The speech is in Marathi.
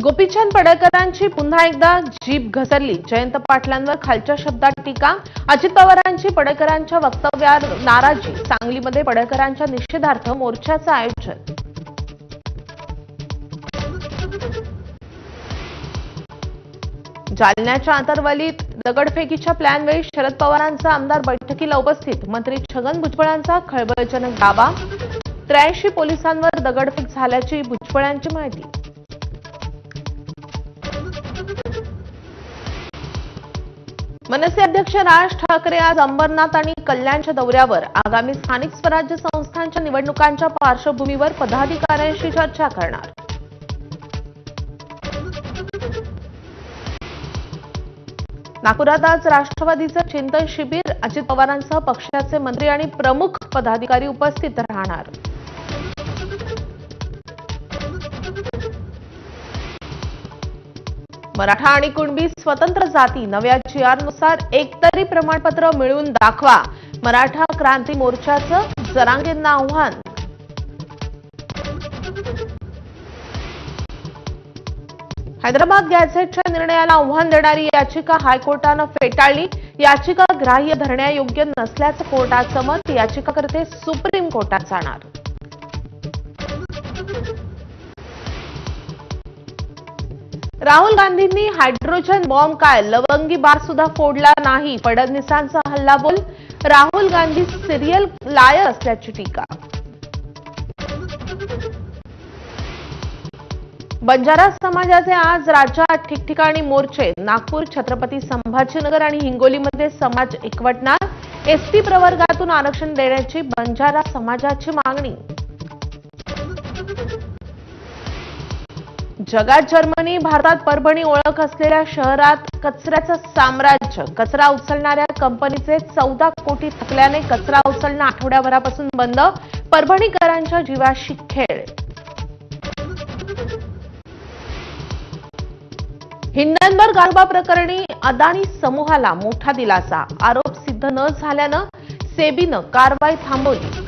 गोपीचंद पडळकरांची पुन्हा एकदा जीभ घसरली। जयंत पाटलांवर खालच्या शब्दात टीका। अजित पवारांची पडळकरांच्या वक्तव्यावर नाराजी। सांगलीमध्ये पडळकरांच्या निषेधार्थ मोर्चाचं आयोजन। जालन्याच्या आंतरवलीत दगडफेकीच्या प्लॅनवेळी शरद पवारांचा आमदार बैठकीला उपस्थित। मंत्री छगन भुजबळांचा खळबळजनक दावा। 83 पोलिसांवर दगडफेक झाल्याची भुजबळांची माहिती। मनसे अध्यक्ष राज ठाकरे आज अंबरनाथ आणि कल्याणच्या दौऱ्यावर। आगामी स्थानिक स्वराज्य संस्थांच्या निवडणुकांच्या पार्श्वभूमीवर पदाधिकाऱ्यांशी चर्चा करणार। नागपुरात आज राष्ट्रवादीचं चिंतन शिबिर। अजित पवारांसह पक्षाचे मंत्री आणि प्रमुख पदाधिकारी उपस्थित राहणार। मराठा आणि कुणबी स्वतंत्र जाती नव्या GR-नुसार एकतरी प्रमाणपत्र मिळवून दाखवा। मराठा क्रांती मोर्चाचं जरांगेंना आव्हान। हैदराबाद गॅझेटच्या निर्णयाला आव्हान देणारी याचिका हायकोर्टानं फेटाळली। याचिका ग्राह्य धरण्यायोग्य नसल्याचं कोर्टाचं मत। याचिकाकर्ते सुप्रीम कोर्टात जाणार। राहुल गांधींनी हायड्रोजन बॉम्ब काय लवंगी बार सुद्धा फोडला नाही। फडणवीसांचा हल्लाबोल। राहुल गांधी सिरियल लायर असल्याची टीका। बंजारा समाजाचे आज राज्यात ठिकठिकाणी मोर्चे। नागपूर, छत्रपती संभाजीनगर आणि हिंगोलीमध्ये समाज एकवटणार। एसटी प्रवर्गातून आरक्षण देण्याची बंजारा समाजाची मागणी। जगात जर्मनी, भारतात परभणी ओळख असलेल्या शहरात कचऱ्याचं साम्राज्य। कचरा उचलणाऱ्या कंपनीचे 14 कोटी थकल्याने कचरा उचलणं आठवड्याभरापासून बंद। परभणीकरांच्या जीवाशी खेळ। हिंडनबर्ग आरोपा प्रकरणी अदानी समूहाला मोठा दिलासा। आरोप सिद्ध न झाल्यानं सेबीनं कारवाई थांबवली।